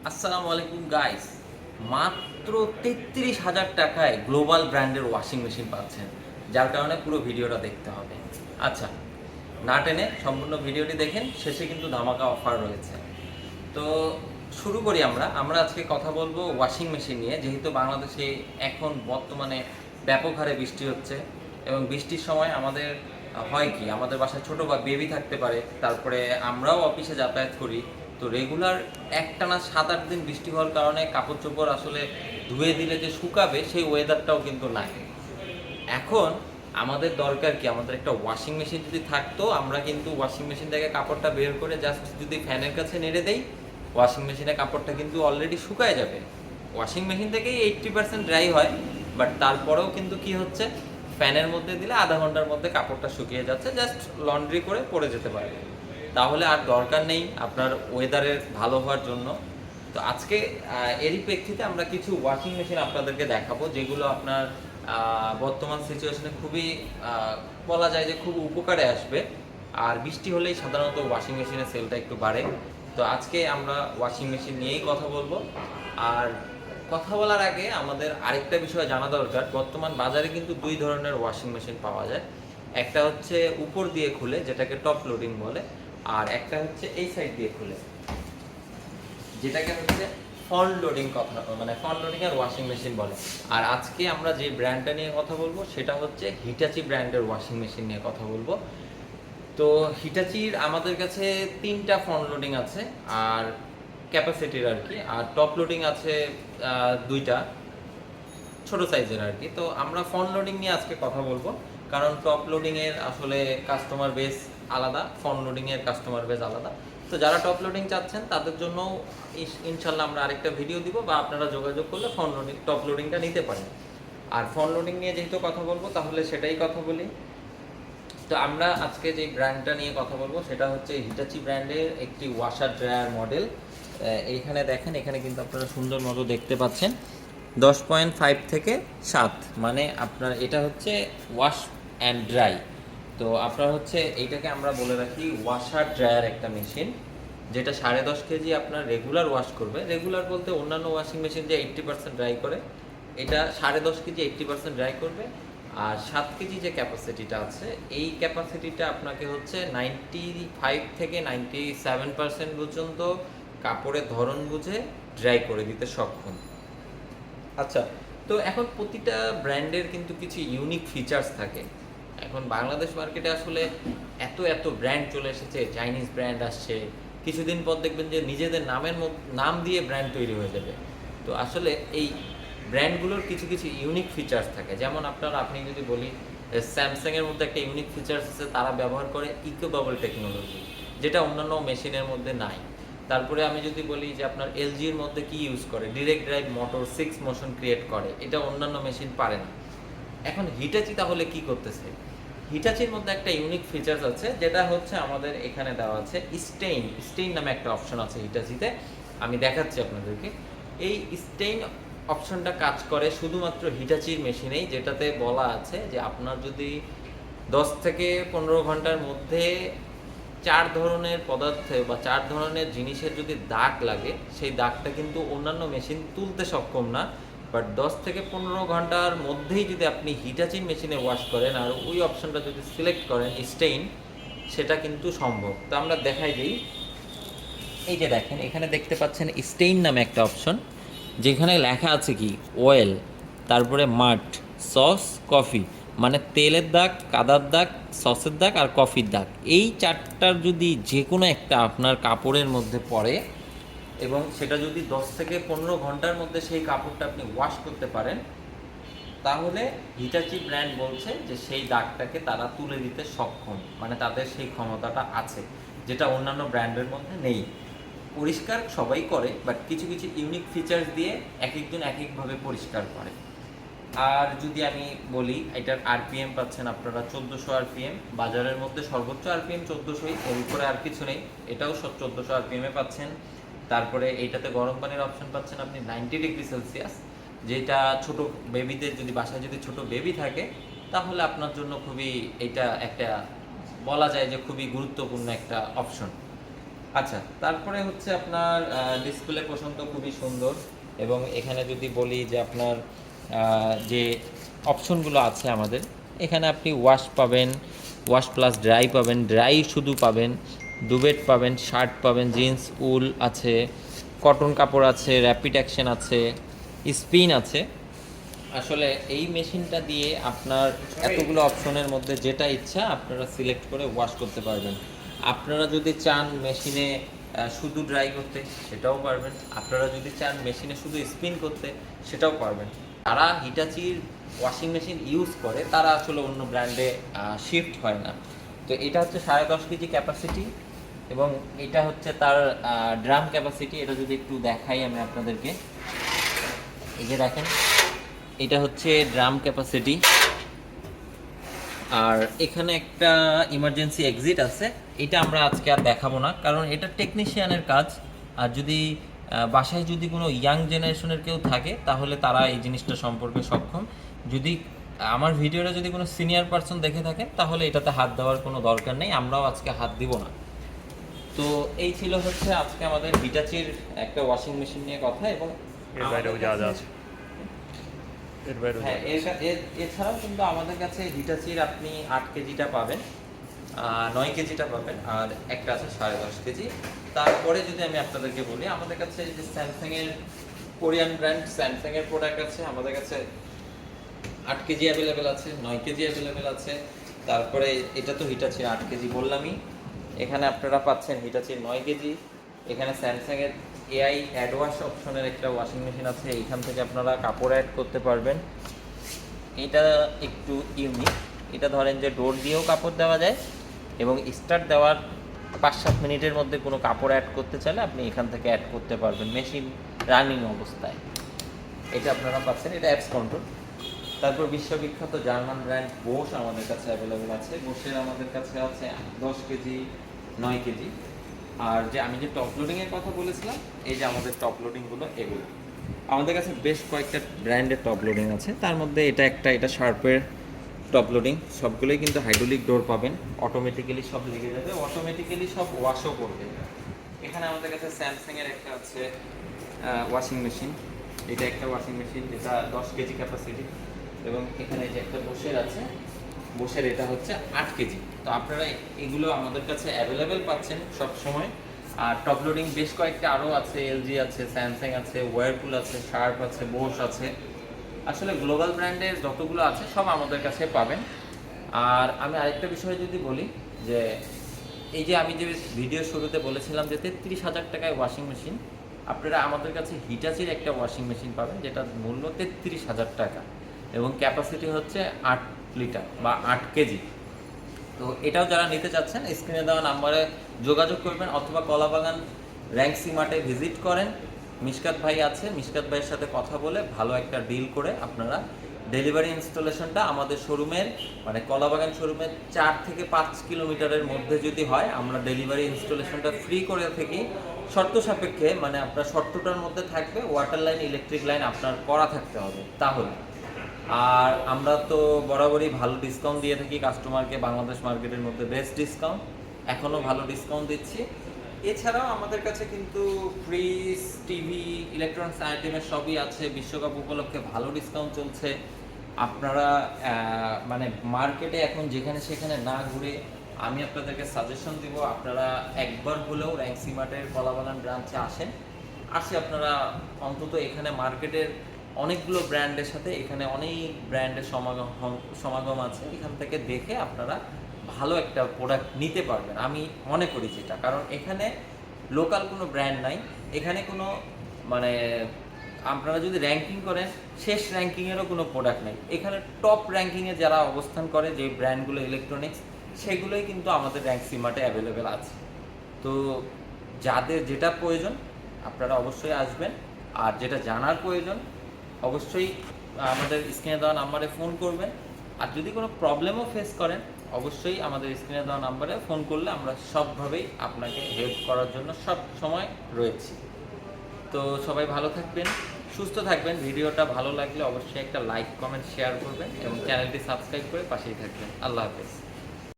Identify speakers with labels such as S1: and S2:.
S1: আসসালামু আলাইকুম গাইস। মাত্র 33,000 টাকায় গ্লোবাল ব্র্যান্ডের ওয়াশিং মেশিন পাচ্ছেন, যার কারণে পুরো ভিডিওটা দেখতে হবে। আচ্ছা, না টেনে সম্পূর্ণ ভিডিওটি দেখেন, শেষে কিন্তু ধামাকা অফার রয়েছে। তো শুরু করি। আমরা আজকে কথা বলবো ওয়াশিং মেশিন নিয়ে, যেহেতু বাংলাদেশে এখন বর্তমানে ব্যাপক হারে বৃষ্টি হচ্ছে এবং বৃষ্টির সময় আমাদের হয় কি, আমাদের বাসায় ছোটো বা বেবি থাকতে পারে, তারপরে আমরাও অফিসে যাতায়াত করি। তো রেগুলার একটানা 7-8 দিন বৃষ্টি হওয়ার কারণে কাপড় চোপড় আসলে ধুয়ে দিলে যে শুকাবে সেই ওয়েদারটাও কিন্তু নাই। এখন আমাদের দরকার কি, আমাদের একটা ওয়াশিং মেশিন যদি থাকতো, আমরা কিন্তু ওয়াশিং মেশিন থেকে কাপড়টা বের করে জাস্ট যদি ফ্যানের কাছে নেড়ে দেই, ওয়াশিং মেশিনে কাপড়টা কিন্তু অলরেডি শুকায় যাবে। ওয়াশিং মেশিন থেকেই 80% ড্রাই হয়, বাট তারপরেও কিন্তু কি হচ্ছে, ফ্যানের মধ্যে দিলে আধা ঘন্টার মধ্যে কাপড়টা শুকিয়ে যাচ্ছে, জাস্ট লন্ড্রি করে পরে যেতে পারবে। তাহলে আর দরকার নেই আপনার ওয়েদারের ভালো হওয়ার জন্য। তো আজকে এরই প্রেক্ষিতে আমরা কিছু ওয়াশিং মেশিন আপনাদেরকে দেখাবো, যেগুলো আপনার বর্তমান সিচুয়েশনে খুবই বলা যায় যে খুব উপকারে আসবে। আর বৃষ্টি হলেই সাধারণত ওয়াশিং মেশিনের সেলটা একটু বাড়ে। তো আজকে আমরা ওয়াশিং মেশিন নিয়েই কথা বলবো। আর কথা বলার আগে আমাদের আরেকটা বিষয় জানা দরকার, বর্তমান বাজারে কিন্তু দুই ধরনের ওয়াশিং মেশিন পাওয়া যায়। একটা হচ্ছে উপর দিয়ে খুলে, যেটাকে টপ লোডিং বলে, আর একটা হচ্ছে এই সাইড দিয়ে খুলে, যেটাকে হচ্ছে ফ্রন্ট লোডিং ফ্রন্ট লোডিং আর ওয়াশিং মেশিন বলে। আর আজকে আমরা যে ব্র্যান্ডটা নিয়ে কথা বলবো সেটা হচ্ছে হিটাচি ব্র্যান্ডের ওয়াশিং মেশিন নিয়ে কথা বলবো। তো হিটাচির আমাদের কাছে 3টা ফ্রন্ট লোডিং আছে আর ক্যাপাসিটির আর কি, আর টপ লোডিং আছে 2টা ছোট সাইজের আর কি। তো আমরা ফ্রন্ট লোডিং নিয়ে আজকে কথা বলবো, কারণ টপ লোডিং এর আসলে কাস্টমার বেস আলাদা, ফ্রন্ট লোডিং এর কাস্টমার বেস আলাদা। তো যারা টপ লোডিং চাচ্ছেন তাদের জন্য ইনশাল্লাহ আমরা আরেকটা ভিডিও দিব, বা আপনারা যোগাযোগ করলে ফ্রন্ট লোডিং টপ লোডিংটা নিতে পারেন। আর ফ্রন্ট লোডিং নিয়ে যেহেতু কথা বলবো, তাহলে সেটাই কথা বলি। তো আমরা আজকে যে ব্র্যান্ডটা নিয়ে কথা বলবো সেটা হচ্ছে হিটাচি ব্র্যান্ডের একটি ওয়াশার ড্রায়ার মডেল। এইখানে দেখেন, এখানে কিন্তু আপনারা সুন্দর মতো দেখতে পাচ্ছেন 10.5 থেকে 7, মানে আপনার এটা হচ্ছে ওয়াশ অ্যান্ড ড্রাই। তো আপনার হচ্ছে এইটাকে আমরা বলে রাখি ওয়াশার ড্রায়ার একটা মেশিন, যেটা 10.5 কেজি আপনার রেগুলার ওয়াশ করবে। রেগুলার বলতে অন্যান্য ওয়াশিং মেশিন যে 80% ড্রাই করে, এটা 10.5 কেজি 80% ড্রাই করবে। আর 7 কেজি যে ক্যাপাসিটিটা আছে, এই ক্যাপাসিটিটা আপনাকে হচ্ছে 95 থেকে 97% পর্যন্ত কাপড়ের ধরন বুঝে ড্রাই করে দিতে সক্ষম। আচ্ছা, তো এখন প্রতিটা ব্র্যান্ডের কিন্তু কিছু ইউনিক ফিচার্স থাকে। এখন বাংলাদেশ মার্কেটে আসলে এত এত ব্র্যান্ড চলে এসেছে, চাইনিজ ব্র্যান্ড আসছে, কিছুদিন পর দেখবেন যে নিজেদের নাম দিয়ে ব্র্যান্ড তৈরি হয়ে যাবে। তো আসলে এই ব্র্যান্ডগুলোর কিছু কিছু ইউনিক ফিচার্স থাকে। যেমন আপনি যদি বলি, স্যামসাংয়ের মধ্যে একটা ইউনিক ফিচার্স আছে, তারা ব্যবহার করে ইকো বাবল টেকনোলজি, যেটা অন্যান্য মেশিনের মধ্যে নাই। তারপরে আমি যদি বলি যে আপনার এলজির মধ্যে কি ইউজ করে, direct drive motor 6 motion create করে, এটা অন্যান্য মেশিন পারে না। এখন হিটাচি তাহলে কি করতেছে? হিটাচির মধ্যে একটা ইউনিক ফিচার্স আছে, যেটা হচ্ছে আমাদের এখানে দেওয়া আছে স্টেইন নামে একটা অপশন আছে হিটাচিতে। আমি দেখাচ্ছি আপনাদেরকে। এই স্টেইন অপশনটা কাজ করে শুধুমাত্র হিটাচির মেশিনেই, যেটাতে বলা আছে যে আপনার যদি 10 থেকে 15 ঘন্টার মধ্যে 4 ধরনের পদার্থে বা 4 ধরনের জিনিসের যদি দাগ লাগে, সেই দাগটা কিন্তু অন্যান্য মেশিন তুলতে সক্ষম না। বাট 10 থেকে 15 ঘন্টার মধ্যেই যদি আপনি হিটাচির মেশিনে ওয়াশ করেন আর ওই অপশনটা যদি সিলেক্ট করেন স্টেইন, সেটা কিন্তু সম্ভব। তো আমরা দেখাই দিই। এই যে দেখেন, এখানে দেখতে পাচ্ছেন স্টেইন নামে একটা অপশন, যেখানে লেখা আছে কি অয়েল, তারপরে মাড, সস, কফি, মানে তেলের দাগ, কাদার দাগ, সসের দাগ আর কফির দাগ। এই চারটার যদি যে কোনো একটা আপনার কাপড়ের মধ্যে পড়ে এবং সেটা যদি 10 থেকে 15 ঘন্টার মধ্যে সেই কাপড়টা আপনি ওয়াশ করতে পারেন, তাহলে হিটাচি ব্র্যান্ড বলছে যে সেই দাগটাকে তারা তুলে দিতে সক্ষম, মানে তাদের সেই ক্ষমতাটা আছে, যেটা অন্যান্য ব্র্যান্ডের মধ্যে নেই। পরিষ্কার সবাই করে, বাট কিছু কিছু ইউনিক ফিচার্স দিয়ে এক একজন এক একভাবে পরিষ্কার করে। আর যদি আমি বলি, এটার আরপিএম পাচ্ছেন আপনারা 1400 আরপিএম। বাজারের মধ্যে সর্বোচ্চ আরপিএম 1400, এর উপরে আর কিছু নেই। এটাও 1400 আরপিএমে পাচ্ছেন। তারপরে এইটাতে গরম পানির অপশন পাচ্ছেন আপনি 90°C, যেটা ছোট বেবিদের, যদি বাসায় যদি ছোট বেবি থাকে, তাহলে আপনার জন্য খুবই এটা একটা বলা যায় যে খুবই গুরুত্বপূর্ণ একটা অপশন। আচ্ছা, তারপরে হচ্ছে আপনার ডিসপ্লে পছন্দ খুবই সুন্দর, এবং এখানে যদি বলি যে আপনার যে অপশনগুলো আছে আমাদের, এখানে আপনি ওয়াশ পাবেন, ওয়াশ প্লাস ড্রাই পাবেন, ড্রাই শুধু পাবেন, দুবেট পাবেন, শার্ট পাবেন, জিন্স উল আছে, কটন কাপড় আছে, র্যাপিড অ্যাকশন আছে, স্পিন আছে। আসলে এই মেশিনটা দিয়ে আপনার এতগুলো অপশনের মধ্যে যেটা ইচ্ছা আপনারা সিলেক্ট করে ওয়াশ করতে পারবেন। আপনারা যদি চান মেশিনে শুধু ড্রাই করতে সেটাও পারবেন, আপনারা যদি চান মেশিনে শুধু স্পিন করতে সেটাও পারবেন। যারা হিটাচির ওয়াশিং মেশিন ইউজ করে তারা আসলে অন্য ব্র্যান্ডে শিফট হয় না। তো এটা হচ্ছে 10.5 কেজি ক্যাপাসিটি, এবং এটা হচ্ছে তার ড্রাম ক্যাপাসিটি। এটা যদি একটু দেখাই আমি আপনাদেরকে, এই যে দেখেন, এটা হচ্ছে ড্রাম ক্যাপাসিটি। আর এখানে একটা ইমার্জেন্সি এক্সিট আছে, এটা আমরা আজকে আর দেখাবো না, কারণ এটা টেকনিশিয়ানের কাজ। আর যদি বাসায় যদি কোনো ইয়াং জেনারেশনের কেউ থাকে তাহলে তারা এই জিনিসটা সম্পর্কে সক্ষম। যদি আমার ভিডিওটা যদি কোনো সিনিয়র পার্সন দেখে থাকেন তাহলে এটাতে হাত দেওয়ার কোনো দরকার নেই, আমরাও আজকে হাত দিব না। তো এই ছিল হচ্ছে আজকে আমাদের হিটাচির একটা ওয়াশিং মেশিন নিয়ে কথা। এবং
S2: এর বাইরেও যা যা আছে, এর বাইরেও
S1: হ্যাঁ, এছাড়াও কিন্তু আমাদের কাছে হিটাচির আপনি 8 কেজিটা পাবেন, 9 কেজিটা পাবেন, আর একটা আছে 10.5 কেজি। তারপরে যদি আমি আপনাদেরকে বলি, আমাদের কাছে যে স্যামসাংয়ের কোরিয়ান ব্র্যান্ড স্যামসাংয়ের প্রোডাক্ট আছে, আমাদের কাছে 8 কেজি অ্যাভেলেবেল আছে, 9 কেজি অ্যাভেলেবেল আছে। তারপরে এটা তো হিটাচির 8 কেজি বললামই, এখানে আপনারা পাচ্ছেন হিটাচির 9 কেজি। এখানে স্যামসাংয়ের এআই অ্যাডওয়াশ অপশনের একটা ওয়াশিং মেশিন আছে, এইখান থেকে আপনারা কাপড় অ্যাড করতে পারবেন। এটা একটু ইউনিক, এটা ধরেন যে ডোর দিয়েও কাপড় দেওয়া যায়, এবং স্টার্ট দেওয়ার 5-7 মিনিটের মধ্যে কোনো কাপড় অ্যাড করতে চাইলে আপনি এখান থেকে অ্যাড করতে পারবেন মেশিন রানিং অবস্থায়। এটা আপনারা পাচ্ছেন, এটা অ্যাপস কন্ট্রোল। তারপর বিশ্ববিখ্যাত জার্মান ব্র্যান্ড বোস আমাদের কাছে অ্যাভেলেবেল আছে। বোসের আমাদের কাছে আছে 10 কেজি, 9 কেজি। আর যে আমি যে টপ লোডিংয়ের কথা বলেছিলাম, এই যে আমাদের টপ লোডিংগুলো এগুলো আমাদের কাছে বেশ কয়েকটা ব্র্যান্ডের টপ লোডিং আছে। তার মধ্যে এটা একটা, এটা শার্পের টপ লোডিং। সবগুলোই কিন্তু হাইড্রোলিক ডোর পাবেন, অটোমেটিক্যালি সব লেগে যাবে, অটোমেটিক্যালি সব ওয়াশও করবে। এখানে আমাদের কাছে স্যামসাংয়ের একটা আছে ওয়াশিং মেশিন, এটা একটা ওয়াশিং মেশিন যেটা 10 কেজি ক্যাপাসিটি, এবং এখানে যে একটা বোসের আছে, বোসের এটা হচ্ছে 8 কেজি। তো আপনারা এগুলো আমাদের কাছে অ্যাভেলেবেল পাচ্ছেন সব সময়। আর টপ লোডিং বেশ কয়েকটা আরও আছে, এলজি আছে, স্যামসাং আছে, ওয়ারপুল আছে, শার্প আছে, বোস আছে। আসলে গ্লোবাল ব্র্যান্ডের যতগুলো আছে সব আমাদের কাছে পাবেন। আর আমি আরেকটা বিষয় যদি বলি, যে এই যে আমি যে ভিডিও শুরুতে বলেছিলাম যে 33,000 টাকায় ওয়াশিং মেশিন, আপনারা আমাদের কাছে হিটাচির একটা ওয়াশিং মেশিন পাবেন যেটার মূল্য 33,000 টাকা, এবং ক্যাপাসিটি হচ্ছে 8 লিটার বা 8 কেজি। তো এটাও যারা নিতে চাচ্ছেন স্ক্রিনে দেওয়া নাম্বারে যোগাযোগ করবেন, অথবা কলাবাগান র্যাঙ্কসি মার্টে ভিজিট করেন। মিশকাত ভাই আছে, মিশকাত ভাইয়ের সাথে কথা বলে ভালো একটা ডিল করে আপনারা ডেলিভারি ইনস্টলেশনটা আমাদের শোরুমের, মানে কলাবাগান শোরুমের 4 থেকে 5 কিলোমিটারের মধ্যে যদি হয়, আমরা ডেলিভারি ইনস্টলেশনটা ফ্রি করে থাকি শর্ত সাপেক্ষে। মানে আপনার শর্তটার মধ্যে থাকবে ওয়াটার লাইন, ইলেকট্রিক লাইন আপনার করা থাকতে হবে তাহলে। আর আমরা তো বরাবরই ভালো ডিসকাউন্ট দিয়ে থাকি কাস্টমারকে, বাংলাদেশ মার্কেটের মধ্যে বেস্ট ডিসকাউন্ট, এখনও ভালো ডিসকাউন্ট দিচ্ছি। এছাড়াও আমাদের কাছে কিন্তু ফ্রিজ, টিভি, ইলেকট্রনিক্স আইটেমের সবই আছে। বিশ্বকাপ উপলক্ষে ভালো ডিসকাউন্ট চলছে। আপনারা মানে মার্কেটে এখন যেখানে সেখানে না ঘুরে আমি আপনাদেরকে সাজেশন দিব, আপনারা একবার হলেও র্যাঙ্কসি মার্টের কলাবাগান ব্রাঞ্চে আসেন। আপনারা অন্তত এখানে মার্কেটের অনেকগুলো ব্র্যান্ডের সাথে এখানে অনেক ব্র্যান্ডের সমাগম আছে, এখান থেকে দেখে আপনারা ভালো একটা প্রোডাক্ট নিতে পারবেন আমি মনে করি যেটা। কারণ এখানে লোকাল কোনো ব্র্যান্ড নাই, এখানে কোনো মানে আপনারা যদি র্যাঙ্কিং করেন শেষ র্যাঙ্কিংয়েরও কোনো প্রোডাক্ট নেই। এখানে টপ র্যাঙ্কিংয়ে যারা অবস্থান করে যে ব্র্যান্ডগুলো ইলেকট্রনিক্স, সেগুলোই কিন্তু আমাদের র্যাঙ্কসি মার্টে অ্যাভেলেবেল আছে। তো যাদের যেটা প্রয়োজন আপনারা অবশ্যই আসবেন, আর যেটা জানার প্রয়োজন অবশ্যই আমাদের স্ক্রিনে দেওয়া নাম্বারে ফোন করবেন। আর যদি কোনো প্রবলেমও ফেস করেন অবশ্যই আমাদের স্ক্রিনে দেওয়া নাম্বারে ফোন করলে আমরা সবভাবেই আপনাকে হেল্প করার জন্য সব সময় রয়েছি। তো সবাই ভালো থাকবেন, সুস্থ থাকবেন। ভিডিওটা ভালো লাগলে অবশ্যই একটা লাইক, কমেন্ট, শেয়ার করবেন, এবং চ্যানেলটি সাবস্ক্রাইব করে পাশেই থাকবেন। আল্লাহ হাফেজ।